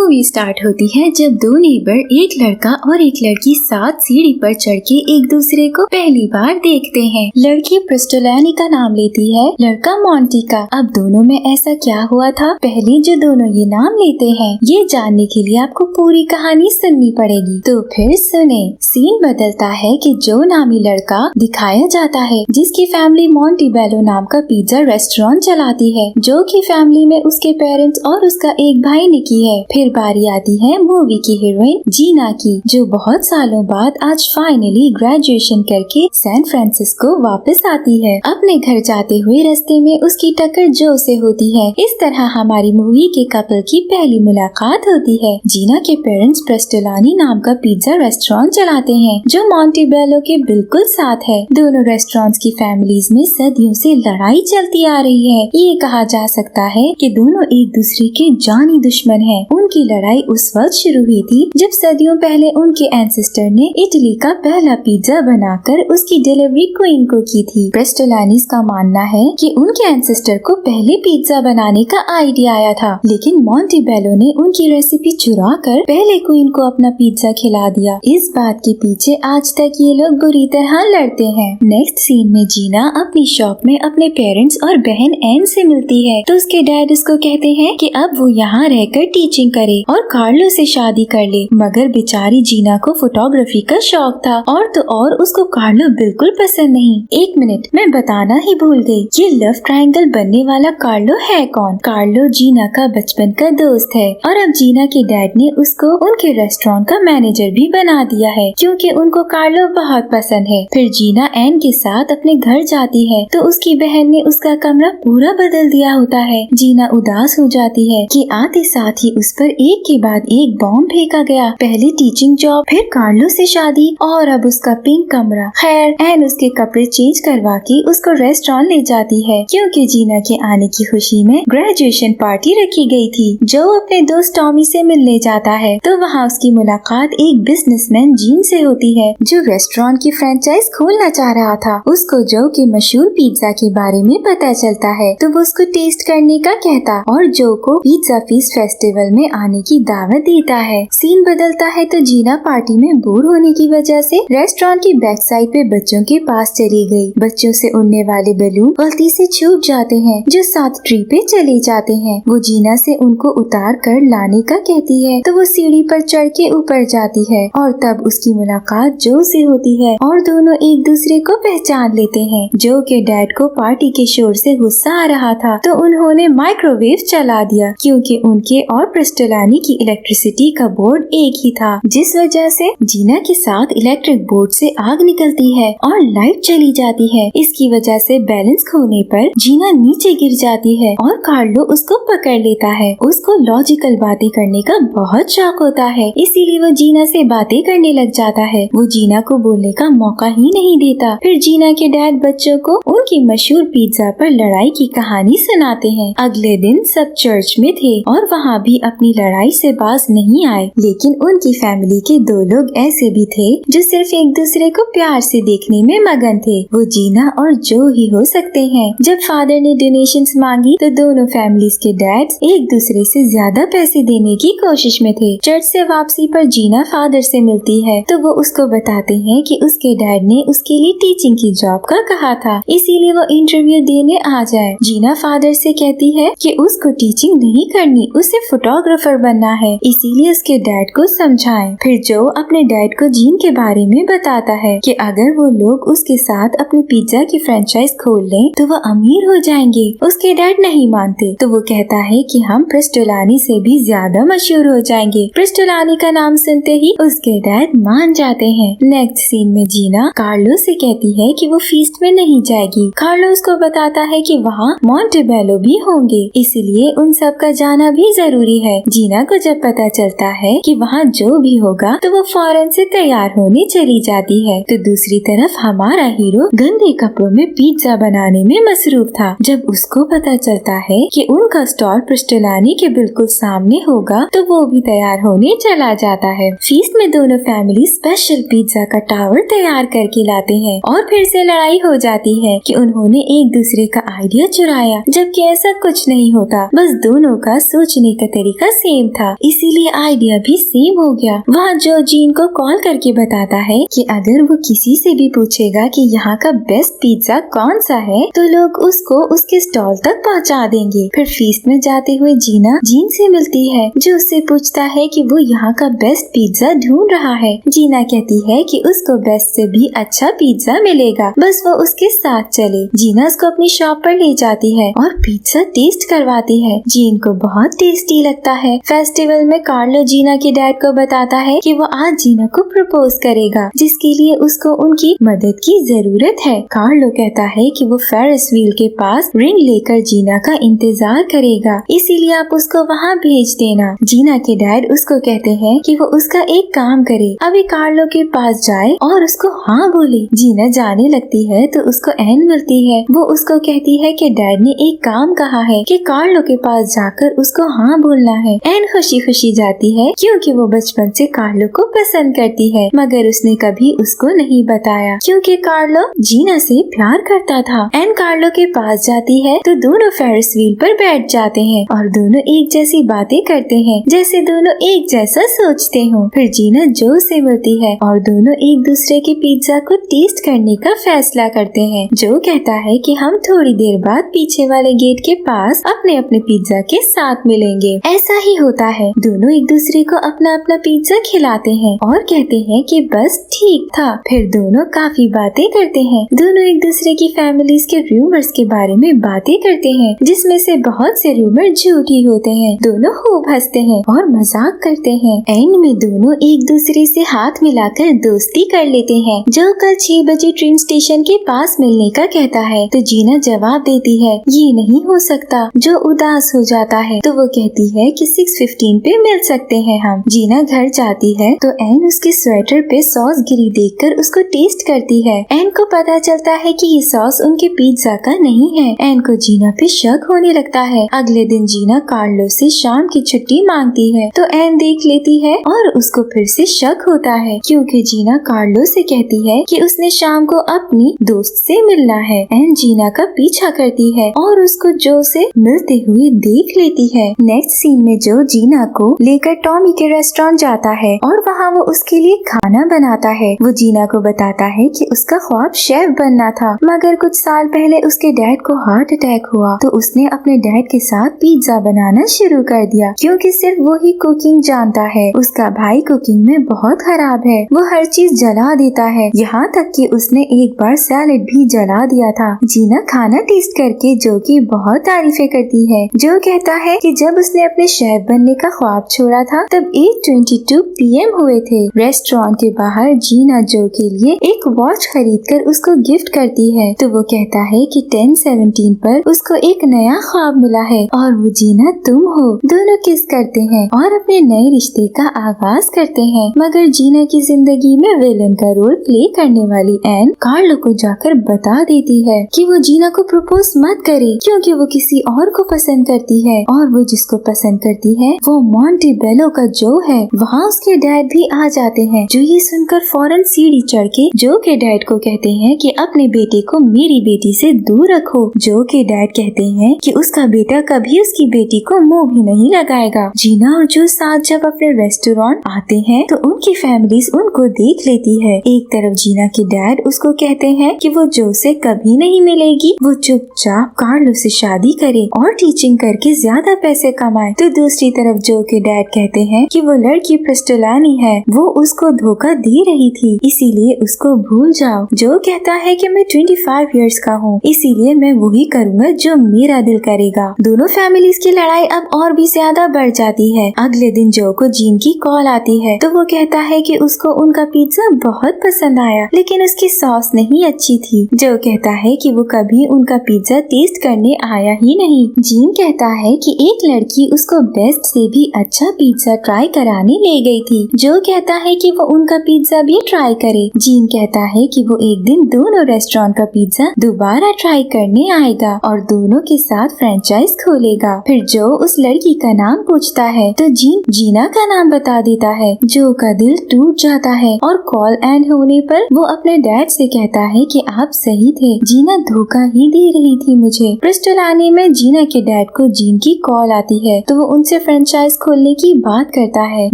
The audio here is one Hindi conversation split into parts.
मूवी स्टार्ट होती है जब दो नेबर, एक लड़का और एक लड़की साथ सीढ़ी पर चढ़ के एक दूसरे को पहली बार देखते हैं। लड़की प्रिस्टोलानी का नाम लेती है, लड़का मॉन्टी का। अब दोनों में ऐसा क्या हुआ था पहले जो दोनों ये नाम लेते हैं, ये जानने के लिए आपको पूरी कहानी सुननी पड़ेगी। तो फिर सुने। सीन बदलता है कि जो नामी लड़का दिखाया जाता है जिसकी फैमिली मोंटेबेलो नाम का पिज्जा रेस्टोरेंट चलाती है, जो की फैमिली में उसके पेरेंट्स और उसका एक भाई निकी है। फिर बारी आती है मूवी की हीरोइन जीना की, जो बहुत सालों बाद आज फाइनली ग्रेजुएशन करके सैन फ्रांसिस्को वापस आती है। अपने घर जाते हुए रास्ते में उसकी टक्कर जो से होती है। इस तरह हमारी मूवी के कपल की पहली मुलाकात होती है। जीना के पेरेंट्स प्रिस्टोलानी नाम का पिज्जा रेस्टोरेंट चलाते हैं जो मोंटेबेलो के बिल्कुल साथ है। दोनों रेस्टोरेंट्स की फैमिलीज में सदियों से लड़ाई चलती आ रही है। ये कहा जा सकता है कि दोनों एक दूसरे के जानी दुश्मन हैं। उनकी लड़ाई उस वक्त शुरू हुई थी जब सदियों पहले उनके एंसेस्टर ने इटली का पहला पिज्जा बनाकर उसकी डिलीवरी क्वीन को की थी। प्रिस्टोलानीज का मानना है कि उनके एंसेस्टर को पहले पिज्जा बनाने का आइडिया आया था, लेकिन मोंटेबेलो ने उनकी रेसिपी चुरा कर पहले क्वीन को अपना पिज्जा खिला दिया। इस बात के पीछे आज तक ये लोग बुरी तरह लड़ते हैं। नेक्स्ट सीन में जीना अपनी शॉप में अपने पेरेंट्स और बहन एन से मिलती है, तो उसके डैड उसको कहते हैं कि अब वो यहाँ रहकर टीचिंग करे और कार्लो से शादी कर ले। मगर बेचारी जीना को फोटोग्राफी का शौक था और तो और उसको कार्लो बिल्कुल पसंद नहीं। एक मिनट, मैं बताना ही भूल गई, ये लव ट्रायंगल बनने वाला कार्लो है कौन? कार्लो जीना का बचपन का दोस्त है और अब जीना के डैड ने उसको उनके रेस्टोरेंट का मैनेजर भी बना दिया है क्योंकि उनको कार्लो बहुत पसंद है। फिर जीना एन के साथ अपने घर जाती है तो उसकी बहन ने उसका कमरा पूरा बदल दिया होता है। जीना उदास हो जाती है कि आते साथ ही उस पर एक के बाद एक बॉम्ब फेंका गया। पहले टीचिंग जॉब, फिर कार्लो से शादी और अब उसका पिंक कमरा। खैर एन उसके कपड़े चेंज करवा के उसको रेस्टोरेंट ले जाती है क्योंकि जीना के आने की खुशी में ग्रेजुएशन पार्टी रखी गई थी। जो अपने दोस्त टॉमी से मिलने जाता है तो वहाँ उसकी मुलाकात एक बिजनेसमैन जीन से होती है जो रेस्टोरेंट की फ्रेंचाइज खोलना चाह रहा था। उसको जो के मशहूर पिज्जा के बारे में पता चलता है तो वो उसको टेस्ट करने का कहता और जो को पिज्जा फीस्ट फेस्टिवल में आने की दावत देता है। सीन बदलता है तो जीना पार्टी में बोर होने की वजह से रेस्टोरेंट की बैक साइड पे बच्चों के पास चली गई। बच्चों से उड़ने वाले बैलून गलती से छूट जाते हैं जो साथ ट्री पे चले जाते हैं। वो जीना से उनको उतार कर लाने का कहती है तो वो सीढ़ी पर चढ़ के ऊपर जाती है और तब उसकी मुलाकात जो से होती है और दोनों एक दूसरे को पहचान लेते हैं। जो के डैड को पार्टी के शोर से गुस्सा आ रहा था तो उन्होंने माइक्रोवेव चला दिया क्योंकि उनके और प्रिस्टोलानी की इलेक्ट्रिसिटी का बोर्ड एक ही था, जिस वजह से जीना के साथ इलेक्ट्रिक बोर्ड से आग निकलती है और लाइट चली जाती है। इसकी वजह से बैलेंस खोने पर जीना नीचे गिर जाती है और कार्लो उसको पकड़ लेता है। उसको लॉजिकल बातें करने का बहुत शौक होता है, इसीलिए वो जीना से बातें करने लग जाता है। वो जीना को बोलने का मौका ही नहीं देता। फिर जीना के डैड बच्चों को उनकी मशहूर पिज्जा पर लड़ाई की कहानी सुनाते हैं। अगले दिन सब चर्च में थे और वहाँ भी अपनी लड़ाई से बाज नहीं आए, लेकिन उनकी फैमिली के दो लोग ऐसे भी थे जो सिर्फ एक दूसरे को प्यार से देखने में मगन थे। वो जीना और जो ही हो सकते हैं। जब फादर ने डोनेशंस मांगी तो दोनों फैमिलीज के डैड्स एक दूसरे से ज्यादा पैसे देने की कोशिश में थे। चर्च से वापसी पर जीना फादर से मिलती है तो वो उसको बताते हैं कि उसके डैड ने उसके लिए टीचिंग की जॉब का कहा था, इसीलिए वो इंटरव्यू देने आ जाए। जीना फादर से कहती है कि उसको टीचिंग नहीं करनी, उसे फोटोग्राफर बनना है, इसीलिए उसके डैड को समझाएं। फिर जो अपने डैड को जीन के बारे में बताता है कि अगर वो लोग उसके साथ अपनी पिज्जा की फ्रेंचाइज खोल लें तो वो अमीर हो जाएंगे। उसके डैड नहीं मानते तो वो कहता है कि हम प्रिस्टोलानी से भी ज्यादा मशहूर हो जाएंगे। प्रिस्टोलानी का नाम सुनते ही उसके डैड मान जाते हैं। नेक्स्ट सीन में जीना कार्लो से कहती है कि वो फीस्ट में नहीं जाएगी। कार्लो उसको बताता है कि वहाँ मोंटेबेलो भी होंगे, इसलिए उन सब का जाना भी जरूरी है। जीना को जब पता चलता है कि वहाँ जो भी होगा तो वो फौरन से तैयार होने चली जाती है। तो दूसरी तरफ हमारा हीरो गंदे कपड़ों में पिज्जा बनाने में मसरूफ था। जब उसको पता चलता है कि उनका स्टॉल प्रिस्टोलानी के बिल्कुल सामने होगा तो वो भी तैयार होने चला जाता है। फीस्ट में दोनों फैमिली स्पेशल पिज्जा का टावर तैयार करके लाते हैं और फिर से लड़ाई हो जाती है कि उन्होंने एक दूसरे का आइडिया चुराया, जबकि ऐसा कुछ नहीं होता, बस दोनों का सोचने का तरीका सेम सेम था, इसीलिए आइडिया भी सेम हो गया। वहाँ जो जीन को कॉल करके बताता है कि अगर वो किसी से भी पूछेगा कि यहाँ का बेस्ट पिज्जा कौन सा है तो लोग उसको उसके स्टॉल तक पहुँचा देंगे। फिर फीस्ट में जाते हुए जीना जीन से मिलती है, जो उससे पूछता है कि वो यहाँ का बेस्ट पिज्जा ढूंढ रहा है। जीना कहती है कि उसको बेस्ट से भी अच्छा पिज्जा मिलेगा, बस वो उसके साथ चले। जीना उसको अपनी शॉप पर ले जाती है और पिज्जा टेस्ट करवाती है। जीन को बहुत टेस्टी लगता है। फेस्टिवल में कार्लो जीना के डैड को बताता है कि वो आज जीना को प्रपोज करेगा, जिसके लिए उसको उनकी मदद की जरूरत है। कार्लो कहता है कि वो फेरिस व्हील के पास रिंग लेकर जीना का इंतजार करेगा, इसीलिए आप उसको वहाँ भेज देना। जीना के डैड उसको कहते हैं कि वो उसका एक काम करे, अभी कार्लो के पास जाए और उसको हाँ बोले। जीना जाने लगती है तो उसको एन मिलती है। वो उसको कहती है कि डैड ने एक काम कहा है कि कार्लो के पास जाकर उसको हाँ बोलना है। एन खुशी खुशी जाती है क्योंकि वो बचपन से कार्लो को पसंद करती है, मगर उसने कभी उसको नहीं बताया क्योंकि कार्लो जीना से प्यार करता था। एन कार्लो के पास जाती है तो दोनों फेरिस व्हील पर बैठ जाते हैं और दोनों एक जैसी बातें करते हैं, जैसे दोनों एक जैसा सोचते हो। फिर जीना जो से मिलती है और दोनों एक दूसरे के पिज्जा को टेस्ट करने का फैसला करते हैं। जो कहता है कि हम थोड़ी देर बाद पीछे वाले गेट के पास अपने अपने पिज्जा के साथ मिलेंगे। ऐसा ही होता है, दोनों एक दूसरे को अपना अपना पिज्जा खिलाते हैं और कहते हैं कि बस ठीक था। फिर दोनों काफी बातें करते हैं। दोनों एक दूसरे की फैमिलीज के रूमर्स के बारे में बातें करते हैं, जिसमें से बहुत से रूमर झूठी होते हैं। दोनों खूब हंसते हैं और मजाक करते हैं। एंड में दोनों एक दूसरे से हाथ मिलाकर दोस्ती कर लेते हैं। जो कल 6 बजे ट्रेन स्टेशन के पास मिलने का कहता है तो जीना जवाब देती है ये नहीं हो सकता। जो उदास हो जाता है तो वो कहती है कि 6:15 पे मिल सकते हैं हम। जीना घर जाती है तो एन उसके स्वेटर पे सॉस गिरी देखकर उसको टेस्ट करती है। एन को पता चलता है कि ये सॉस उनके पिज्जा का नहीं है। एन को जीना पे शक होने लगता है। अगले दिन जीना कार्लो से शाम की छुट्टी मांगती है तो एन देख लेती है और उसको फिर से शक होता है क्योंकि जीना कार्लो से कहती है कि उसने शाम को अपनी दोस्त से मिलना है। एन जीना का पीछा करती है और उसको जो से मिलते हुए देख लेती है। नेक्स्ट सीन में जो जीना को लेकर टॉमी के रेस्टोरेंट जाता है और वहाँ वो उसके लिए खाना बनाता है। वो जीना को बताता है कि उसका ख्वाब शेफ बनना था, मगर कुछ साल पहले उसके डैड को हार्ट अटैक हुआ तो उसने अपने डैड के साथ पिज्जा बनाना शुरू कर दिया क्योंकि सिर्फ वो ही कुकिंग जानता है। उसका भाई कुकिंग में बहुत खराब है, वो हर चीज जला देता है, यहाँ तक कि उसने एक बार सैलेड भी जला दिया था। जीना खाना टेस्ट करके जो की बहुत तारीफें करती है। जो कहता है कि जब उसने अपने शेफ बनने का ख्वाब छोड़ा था तब 8:22 PM हुए थे। रेस्टोरेंट के बाहर जीना जो के लिए एक वॉच खरीदकर उसको गिफ्ट करती है तो वो कहता है कि 10:17 पर उसको एक नया ख्वाब मिला है और वो जीना तुम हो। दोनों किस करते हैं और अपने नए रिश्ते का आगाज करते हैं, मगर जीना की जिंदगी में विलन का रोल प्ले करने वाली एन कार्लो को जाकर बता देती है कि वो जीना को प्रपोज मत करे क्योंकि वो किसी और को पसंद करती है और वो जिसको पसंद करती है वो मोंटेबेलो का जो है। वहाँ उसके डैड भी आ जाते हैं, जो ये सुनकर फौरन सीढ़ी चढ़ के जो के डैड को कहते हैं कि अपने बेटे को मेरी बेटी से दूर रखो। जो के डैड कहते हैं कि उसका बेटा कभी उसकी बेटी को मुंह भी नहीं लगाएगा। जीना और जो साथ जब अपने रेस्टोरेंट आते हैं तो उनकी फैमिलीज उनको देख लेती है। एक तरफ जीना के डैड उसको कहते हैं कि वो जो से कभी नहीं मिलेगी, वो चुपचाप कार्लो से शादी करे और टीचिंग करके ज्यादा पैसे कमाए। तो दूसरी तरफ जो के डैड कहते हैं कि वो लड़की प्रिस्टोलानी है, वो उसको धोखा दे रही थी, इसीलिए उसको भूल जाओ। जो कहता है कि मैं 25 इयर्स का हूँ, इसीलिए मैं वही करूँगा जो मेरा दिल करेगा। दोनों फैमिलीज की लड़ाई अब और भी ज्यादा बढ़ जाती है। अगले दिन जो को जीन की कॉल आती है तो वो कहता है कि उसको उनका पिज्जा बहुत पसंद आया, लेकिन उसकी सॉस नहीं अच्छी थी। जो कहता है कि वो कभी उनका पिज्जा टेस्ट करने आया ही नहीं। जीन कहता है कि एक लड़की उसको बेस्ट से भी अच्छा पिज्जा ट्राई कराने ले गई थी। जो कहता है कि वो उनका पिज्जा भी ट्राई करे। जीन कहता है कि वो एक दिन दोनों रेस्टोरेंट का पिज्जा दोबारा ट्राई करने आएगा और दोनों के साथ फ्रेंचाइज खोलेगा। फिर जो उस लड़की का नाम पूछता है तो जीन जीना का नाम बता देता है। जो का दिल टूट जाता है और कॉल एंड होने पर वो अपने डैड से कहता है कि आप सही थे, जीना धोखा ही दे रही थी मुझे। ब्रिस्टल आने में जीना के डैड को जीन की कॉल आती है तो वो उनसे फ्रेंचाइज खोलने की बात करता है।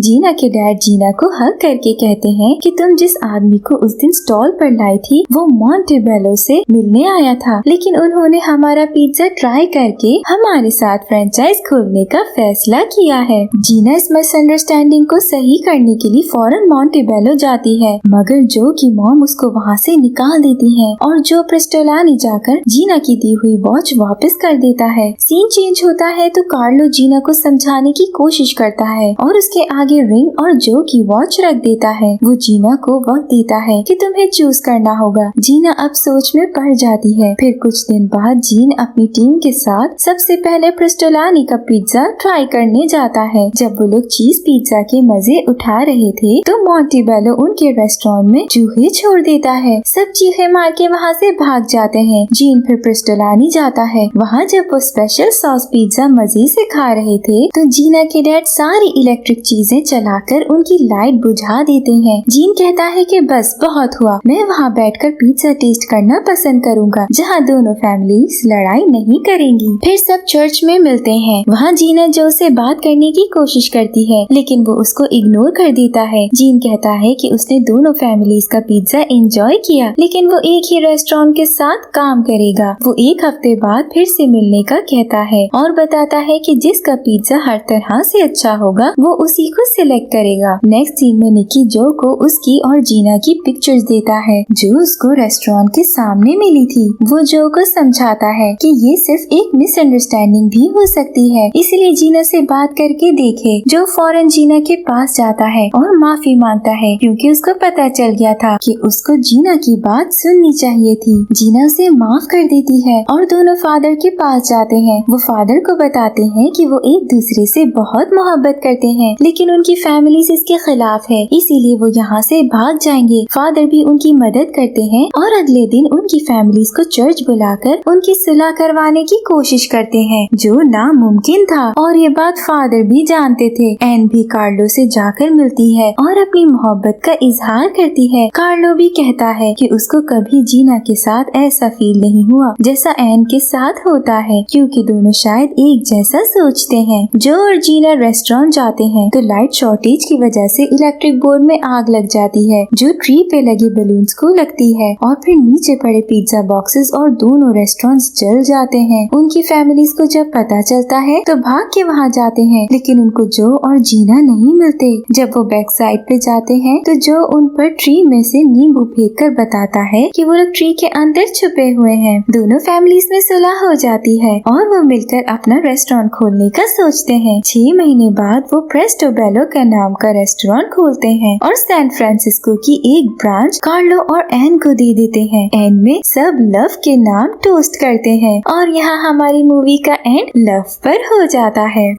जीना के डैड जीना को हक करके कहते हैं कि तुम जिस आदमी को उस दिन स्टॉल पर लाई थी वो मोंटेबेलो से मिलने आया था, लेकिन उन्होंने हमारा पिज्जा ट्राई करके हमारे साथ फ्रेंचाइज खोलने का फैसला किया है। जीना इस मिसअंडरस्टैंडिंग को सही करने के लिए फौरन मोंटेबेलो जाती है, मगर जो की मॉम उसको वहाँ से निकाल देती है और जो प्रिस्टोलानी जाकर जीना की दी हुई वॉच वापस कर देता है। सीन चेंज होता है तो कार्लो जीना को समझाने की कोशिश करता है और उसके आगे रिंग और जो की वॉच रख देता है। वो जीना को वक्त देता है कि तुम्हें चूज करना होगा। जीना अब सोच में पड़ जाती है। फिर कुछ दिन बाद जीन अपनी टीम के साथ सबसे पहले प्रिस्टोलानी का पिज्जा ट्राई करने जाता है। जब वो लोग चीज पिज्जा के मजे उठा रहे थे तो मोंटेबेलो उनके रेस्टोरेंट में चूहे छोड़ देता है। सब चीखे मार के वहाँ से भाग जाते हैं। जीन फिर प्रिस्टोलानी जाता है। वहाँ जब वो स्पेशल सॉस पिज्जा मजे से खा रहे थे तो जीना के डैड सारी इलेक्ट्रिक चीजें चलाकर उनकी लाइट बुझा देते हैं। जीन कहता है कि बस बहुत हुआ, मैं वहाँ बैठकर पिज्जा टेस्ट करना पसंद करूँगा जहाँ दोनों फैमिलीज लड़ाई नहीं करेंगी। फिर सब चर्च में मिलते हैं। वहाँ जीना जो से बात करने की कोशिश करती है लेकिन वो उसको इग्नोर कर देता है। जीन कहता है कि उसने दोनों फैमिलीज का पिज्जा एंजॉय किया लेकिन वो एक ही रेस्टोरेंट के साथ काम करेगा। वो एक हफ्ते बाद फिर से मिलने का कहता है और बताता है कि जिसका पिज्जा हर तरह से अच्छा होगा वो उसी को सिलेक्ट करेगा। नेक्स्ट सीन में निकी जो को उसकी और जीना की पिक्चर्स देता है जो उसको रेस्टोरेंट के सामने मिली थी। वो जो को समझाता है कि ये सिर्फ एक मिसअंडरस्टैंडिंग भी हो सकती है, इसलिए जीना से बात करके देखे। जो फौरन जीना के पास जाता है और माफी मांगता है क्योंकि उसको पता चल गया था कि उसको जीना की बात सुननी चाहिए थी। जीना उसे माफ कर देती है और दोनों फादर के पास जाते हैं। वो फादर को बताते हैं कि वो एक दूसरे से बहुत मोहब्बत करते हैं लेकिन उनकी फैमिलीज इसके खिलाफ है, इसीलिए वो यहाँ से भाग जाएंगे। फादर भी उनकी मदद करते हैं और अगले दिन उनकी फैमिलीज को चर्च बुलाकर उनकी सुलह करवाने की कोशिश करते हैं जो नामुमकिन था और ये बात फादर भी जानते थे। एन भी कार्लो से जाकर मिलती है और अपनी मोहब्बत का इजहार करती है। कार्लो भी कहता है कि उसको कभी जीना के साथ ऐसा फील नहीं हुआ जैसा एन के साथ होता है क्योंकि दोनों शायद एक जैसा सोचते हैं। जो और जीना रेस्टोरेंट जाते हैं तो लाइट शॉर्टेज की वजह से इलेक्ट्रिक बोर्ड में आग लग जाती है जो ट्री पे लगे बलून्स को लगती है और फिर नीचे पड़े पिज्जा बॉक्सेस और दोनों रेस्टोरेंट्स जल जाते हैं। उनकी फैमिलीज को जब पता चलता है तो भाग के वहाँ जाते हैं लेकिन उनको जो और जीना नहीं मिलते। जब वो बैक साइड पे जाते हैं तो जो उन पर ट्री में से नींबू फेंक कर बताता है कि वो लोग ट्री के अंदर छुपे हुए हैं। दोनों फैमिलीज में सुलह हो जाती है और वो मिलकर अपना रेस्टोरेंट खोलने का सोचते हैं। 6 महीने बाद वो प्रेस्टोबेलो का नाम का रेस्टोरेंट खोलते हैं और सैन फ्रांसिस्को की एक ब्रांच कार्लो और एन को दे देते हैं। एंड में सब लव के नाम टोस्ट करते हैं और यहाँ हमारी मूवी का एंड लव पर हो जाता है।